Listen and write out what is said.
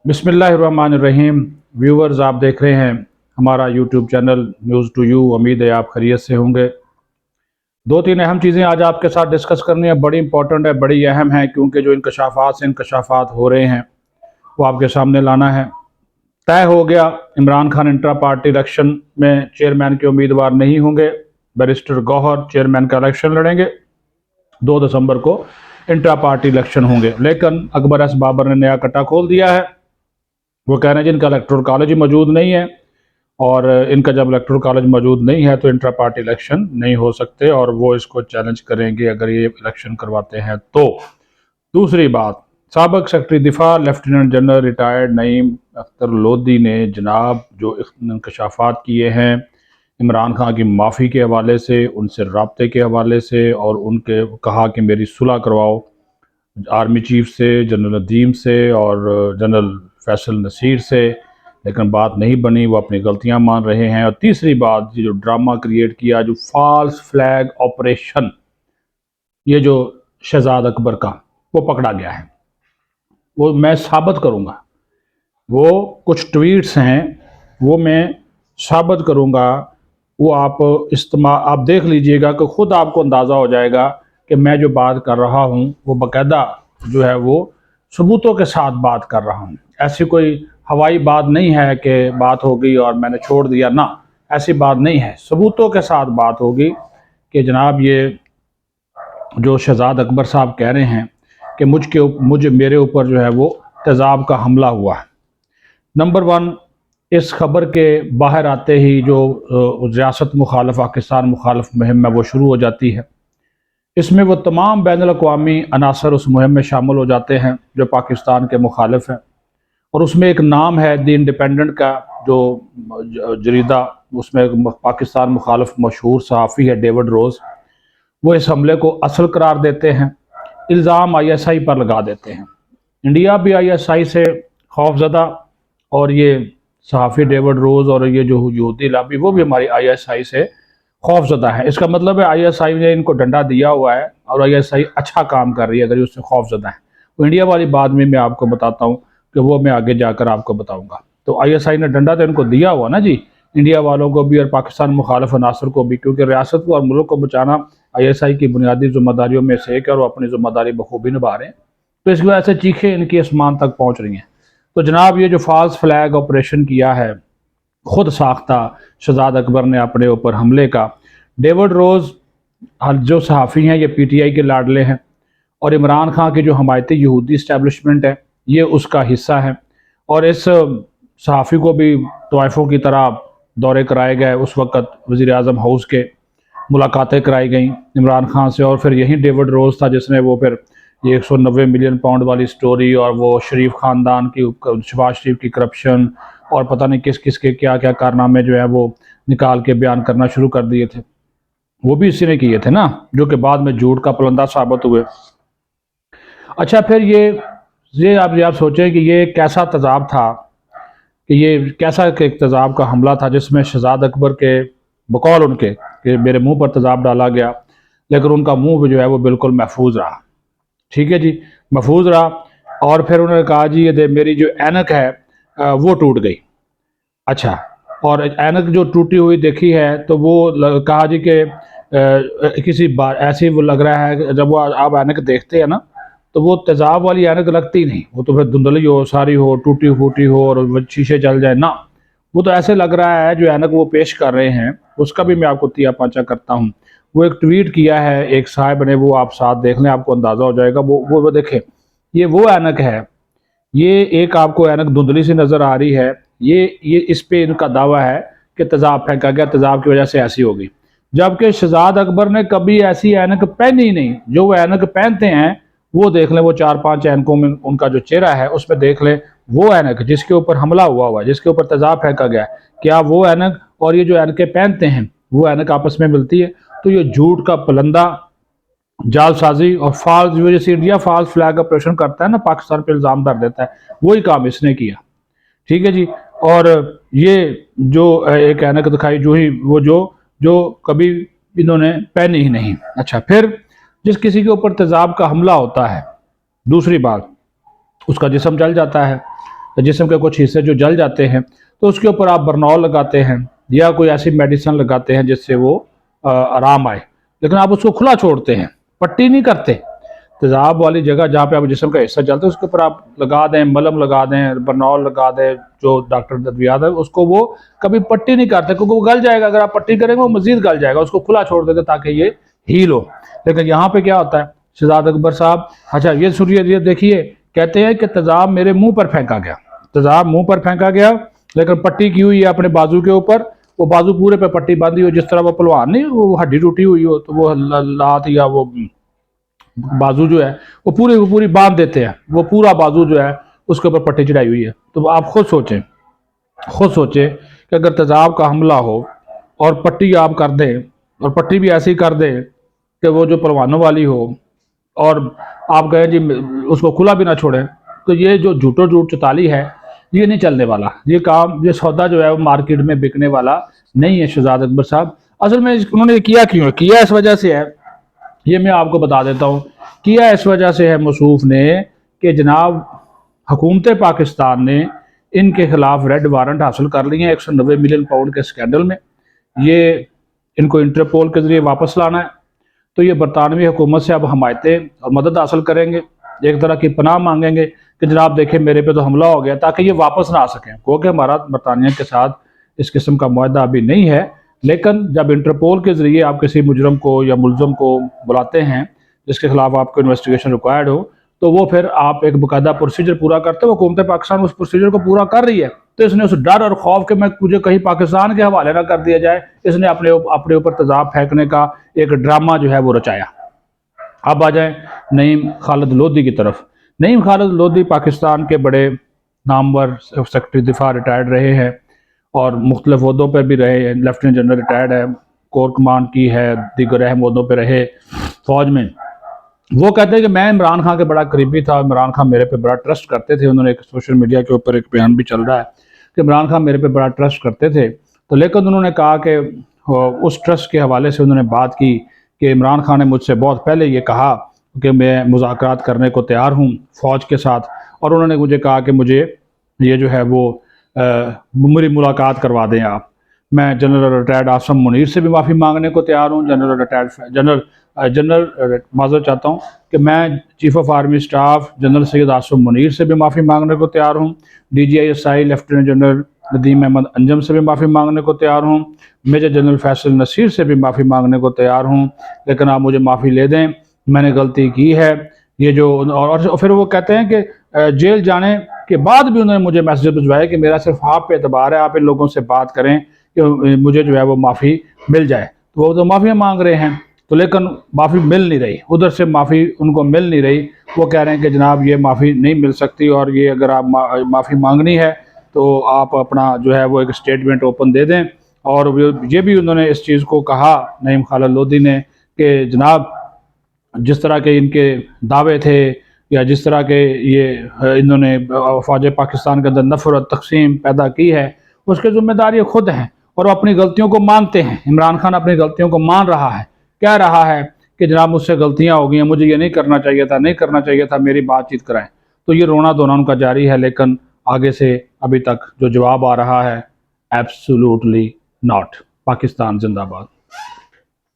बिस्मिल्लाहिर्रहमानिर्रहीम। व्यूवर्स, आप देख रहे हैं हमारा YouTube channel news to you. उम्मीद है आप खैरियत से होंगे। दो तीन अहम चीज़ें आज आपके साथ डिस्कस करनी है, बड़ी इंपॉर्टेंट है, बड़ी अहम है, क्योंकि जो इंकशाफात हो रहे हैं वो आपके सामने लाना है। तय हो गया, Imran Khan intra party election में चेयरमैन के उम्मीदवार नहीं होंगे। बैरिस्टर गौहर चेयरमैन का इलेक्शन लड़ेंगे। 2 दिसंबर को इंट्रा पार्टी इलेक्शन होंगे। लेकिन अकबर एस बाबर ने नया कट्टा खोल दिया है। वो कह रहे हैं जिनका इलेक्टोरल कॉलेज ही मौजूद नहीं है, और इनका जब इलेक्टोरल कॉलेज मौजूद नहीं है तो इंट्रा पार्टी इलेक्शन नहीं हो सकते, और वो इसको चैलेंज करेंगे अगर ये इलेक्शन करवाते हैं तो। दूसरी बात, साबिक सेक्रेटरी दिफा lieutenant general retired Naeem Akhtar Lodhi ने जनाब जो इंकशाफात किए हैं इमरान खान की माफ़ी के हवाले से, उनसे रबते के हवाले से, और उनके कहा कि मेरी सुलह करवाओ आर्मी चीफ से, जनरल नदीम से और जनरल फैसल नसीर से, लेकिन बात नहीं बनी। वो अपनी गलतियां मान रहे हैं। और तीसरी बात, ये जो ड्रामा क्रिएट किया, जो फॉल्स फ्लैग ऑपरेशन, ये जो शहजाद अकबर का, वो पकड़ा गया है। वो मैं साबित करूंगा। वो कुछ ट्वीट्स हैं, वो मैं साबित करूंगा। वो आप देख लीजिएगा कि खुद आपको अंदाज़ा हो जाएगा कि मैं जो बात कर रहा हूँ वो बाकायदा जो है वो सबूतों के साथ बात कर रहा हूँ। ऐसी कोई हवाई बात नहीं है कि बात होगी और मैंने छोड़ दिया, ना, ऐसी बात नहीं है। सबूतों के साथ बात होगी कि जनाब ये जो शहजाद अकबर साहब कह रहे हैं कि मुझे मेरे ऊपर जो है वो तेज़ाब का हमला हुआ है। नंबर 1, इस खबर के बाहर आते ही जो रियासत मुखालफ पाकिस्तान मुखालफ मुहिम है वो शुरू हो जाती है। इसमें वो तमाम बैनुल अक़वामी अनासर उस मुहिम में शामिल हो जाते हैं जो पाकिस्तान के मुखालिफ हैं। और उसमें एक नाम है द इंडिपेंडेंट का, जो जरीदा, उसमें पाकिस्तान मुखालिफ मशहूर सहाफ़ी है डेविड रोज़। वो इस हमले को असल करार देते हैं, इल्ज़ाम ISI पर लगा देते हैं। इंडिया भी ISI से खौफज़दा, और ये सहाफ़ी डेविड रोज़ और ये जो यहूदी लाबी वो भी हमारी ISI से खौफज़दा है। इसका मतलब है ISI ने इनको डंडा दिया हुआ है और ISI अच्छा काम कर रही है अगर ये उससे खौफज़दा है। वो इंडिया वाली बात में मैं आपको बताता हूँ कि वो मैं आगे जाकर आपको बताऊँगा। तो ISI ने डंडा तो इनको दिया हुआ ना जी, इंडिया वालों को भी और पाकिस्तान मुखालिफ अनासर को भी, क्योंकि रियासत को और मुल्क को बचाना ISI की बुनियादी जिम्मेदारियों में से एक है और वो अपनी जिम्मेदारी बखूबी निभा रहे हैं। तो इसकी वजह से चीखें इनकी आसमान तक पहुँच रही हैं। तो जनाब ये जो फॉल्स फ्लैग ऑपरेशन किया है खुद साख्ता शहजाद अकबर ने अपने ऊपर हमले का, डेविड रोज़ जो सहाफ़ी हैं ये PTI के लाडले हैं, और इमरान खान की जो हमायती यहूदी इस्टेब्लिशमेंट है ये उसका हिस्सा है। और इस सहाफ़ी को भी तवाइफ़ों की तरह दौरे कराए गए, उस वक़्त वज़ीर आज़म हाउस के मुलाकातें कराई गई इमरान खान से। और फिर यही डेविड रोज़ था जिसने वो फिर ये 190 मिलियन पाउंड वाली स्टोरी और वो शरीफ ख़ानदान की, शहबाज शरीफ की करप्शन और पता नहीं किस किस के क्या क्या कारनामे जो है वो निकाल के बयान करना शुरू कर दिए थे। वो भी इसी ने किए थे ना, जो कि बाद में झूठ का पुलंदा साबित हुए। अच्छा, फिर ये आप सोचें कि ये कैसा तेज़ाब था, कि ये कैसा एक तेज़ाब का हमला था जिसमें शहजाद अकबर के बकौल उनके कि मेरे मुंह पर तेज़ाब डाला गया, लेकिन उनका मुंह भी जो है वो बिल्कुल महफूज रहा। ठीक है जी, महफूज रहा। और फिर उन्होंने कहा जी ये मेरी जो ऐनक है वो टूट गई। अच्छा, और ऐनक जो टूटी हुई देखी है तो वो कहा जी कि किसी बार ऐसी वो लग रहा है कि जब वो आप ऐनक देखते हैं ना तो वो तेज़ाब वाली ऐनक लगती नहीं, वो तो फिर धुंधली हो, सारी हो, टूटी फूटी हो और शीशे जल जाए ना। वो तो ऐसे लग रहा है जो ऐनक वो पेश कर रहे हैं उसका भी मैं आपको तिया पाचा करता हूँ। वो एक ट्वीट किया है एक साहब ने, वो आप साथ देख लें, आपको अंदाज़ा हो जाएगा। वो देखें, ये वो ऐनक है। ये एक आपको ऐनक धुंधली सी नज़र आ रही है, ये इस पे इनका दावा है कि तेज़ाब फेंका गया, तेज़ाब की वजह से ऐसी हो गई। जबकि शहजाद अकबर ने कभी ऐसी ऐनक पहनी ही नहीं। जो वो ऐनक पहनते हैं वो देख लें, वो 4-5 ऐनकों में उनका जो चेहरा है उसमें देख लें, वो ऐनक जिसके ऊपर हमला हुआ है, जिसके ऊपर तेज़ाब फेंका गया है, क्या वो ऐनक और ये जो ऐनकें पहनते हैं वो ऐनक आपस में मिलती है? तो ये झूठ का पुलंदा, जालसाजी और फॉल्स, वजह से इंडिया फॉल्स फ्लैग ऑपरेशन करता है ना, पाकिस्तान पे इल्ज़ाम डाल देता है, वही काम इसने किया। ठीक है जी। और ये जो एक ऐनक दिखाई जो ही वो जो कभी इन्होंने पहनी ही नहीं। अच्छा, फिर जिस किसी के ऊपर तेज़ाब का हमला होता है, दूसरी बात उसका जिस्म जल जाता है। जिस्म के कुछ हिस्से जो जल जाते हैं तो उसके ऊपर आप बर्नौल लगाते हैं या कोई ऐसी मेडिसिन लगाते हैं जिससे वो आराम आए, लेकिन आप उसको खुला छोड़ते हैं, पट्टी नहीं करते। तेजाब वाली जगह जहाँ पे आप जिस्म का हिस्सा जलता है उसके ऊपर आप लगा दें, मलम लगा दें, बर्नौल लगा दें, जो डॉक्टर तदवियात है, उसको वो कभी पट्टी नहीं करते क्योंकि वो गल जाएगा। अगर आप पट्टी करेंगे वो मजीद गल जाएगा, उसको खुला छोड़ देते ताकि ये हील हो। लेकिन यहाँ पे क्या होता है शहजाद अकबर साहब, अच्छा ये सुनिए, ये देखिए, कहते हैं कि तेजाब मेरे मुंह पर फेंका गया, तेजाब मुंह पर फेंका गया, लेकिन पट्टी की हुई है अपने बाजू के ऊपर, वो बाजू पूरे पे पट्टी बांधी हो, जिस तरह वो पहलवान नहीं वो हड्डी टूटी हुई हो तो वो लात या वो बाजू जो है वो पूरी बांध देते हैं, वो पूरा बाजू जो है उसके ऊपर पट्टी चढ़ाई हुई है। तो आप खुद सोचें कि अगर तेजाब का हमला हो और पट्टी आप कर दें, और पट्टी भी ऐसी कर दें कि वो जो पहलवानों वाली हो, और आप कहें जी उसको खुला भी ना छोड़ें, तो ये जो झूठो झूठ चौताली है ये नहीं चलने वाला। ये काम, ये सौदा जो है वो मार्केट में बिकने वाला नहीं है शहजाद अकबर साहब। असल में उन्होंने किया क्यों है, किया इस वजह से है, ये मैं आपको बता देता हूँ। किया इस वजह से है मौसूफ ने कि जनाब हुकूमत पाकिस्तान ने इनके खिलाफ रेड वारंट हासिल कर लिए हैं 190 मिलियन पाउंड के स्कैंडल में। ये इनको इंटरपोल के जरिए वापस लाना है, तो ये बरतानवी हुकूमत से अब हमायतें और मदद हासिल करेंगे, एक तरह की पनाह मांगेंगे कि जनाब देखें मेरे पे तो हमला हो गया, ताकि ये वापस ना आ सकें। क्योंकि हमारा बरतानिया के साथ इस किस्म का मुआहदा अभी नहीं है, लेकिन जब इंटरपोल के जरिए आप किसी मुजरम को या मुलजम को बुलाते हैं जिसके खिलाफ आपको इन्वेस्टिगेशन रिक्वायर्ड हो, तो वो फिर आप एक बाकायदा प्रोसीजर पूरा करते हो। हुकूमत पाकिस्तान उस प्रोसीजर को पूरा कर रही है, तो इसने उस डर और खौफ के मैं मुझे कहीं पाकिस्तान के हवाले ना कर दिया जाए, इसने अपने ऊपर तेजाब फेंकने का एक ड्रामा जो है वो रचाया। अब आ जाए नईम खालिद लोधी की तरफ। नईम खालिद लोधी पाकिस्तान के बड़े नामवर सेक्रेटरी दिफा रिटायर्ड रहे हैं और मुख्तलिफ ओहदों पर भी रहे हैं। लेफ्टिनेंट जनरल रिटायर्ड है, कोर कमांड की है, दीगर अहम ओहदों पर रहे फौज में। वो कहते हैं कि मैं इमरान खान के बड़ा करीबी था, इमरान खान मेरे पे बड़ा ट्रस्ट करते थे। उन्होंने एक सोशल मीडिया के ऊपर एक बयान भी चल रहा है कि इमरान खान मेरे पे बड़ा ट्रस्ट करते थे। तो लेकिन उन्होंने कहा कि उस ट्रस्ट के हवाले से उन्होंने बात की कि इमरान खान ने मुझसे बहुत पहले ये कहा कि मैं मुज़ाकरात करने को तैयार हूँ फ़ौज के साथ, और उन्होंने मुझे कहा कि मुझे ये जो है वो मेरी मुलाकात करवा दें आप। मैं जनरल रिटायर्ड आसम मुनीर से भी माफ़ी मांगने को तैयार हूँ, जनरल माजर चाहता हूँ कि मैं chief of army staff general Syed Asim Munir से भी माफ़ी मांगने को तैयार हूँ। DGISI lieutenant general Nadeem Ahmed Anjum से भी माफ़ी मांगने को तैयार हूँ। मेजर जनरल फैसल नसीर से भी माफ़ी मांगने को तैयार हूँ, लेकिन आप मुझे माफ़ी ले दें, मैंने गलती की है। ये जो और फिर वो कहते हैं कि जेल जाने के बाद भी उन्होंने मुझे मैसेज भिजवाया कि मेरा सिर्फ आप पे एतबार है, आप इन लोगों से बात करें कि मुझे जो है वो माफ़ी मिल जाए। तो वो तो माफ़ियाँ मांग रहे हैं, तो लेकिन माफ़ी मिल नहीं रही, उधर से माफ़ी उनको मिल नहीं रही। वो कह रहे हैं कि जनाब ये माफ़ी नहीं मिल सकती, और ये अगर आप माफ़ी मांगनी है तो आप अपना जो है वो एक स्टेटमेंट ओपन दे दें। और ये भी उन्होंने इस चीज़ को कहा नईम खालिद लोधी ने कि जनाब जिस तरह के इनके दावे थे या जिस तरह के ये इन्होंने फ़ौज पाकिस्तान के अंदर नफरत तकसीम पैदा की है, उसके ज़िम्मेदार ये खुद हैं और वो अपनी गलतियों को मानते हैं। इमरान खान अपनी गलतियों को मान रहा है, कह रहा है कि जनाब मुझसे गलतियां हो गई हैं, मुझे ये नहीं करना चाहिए था, नहीं करना चाहिए था, मेरी बातचीत कराएं। तो ये रोना धोना उनका जारी है, लेकिन आगे से अभी तक जो जवाब आ रहा है एब्सोल्युटली नॉट। पाकिस्तान जिंदाबाद।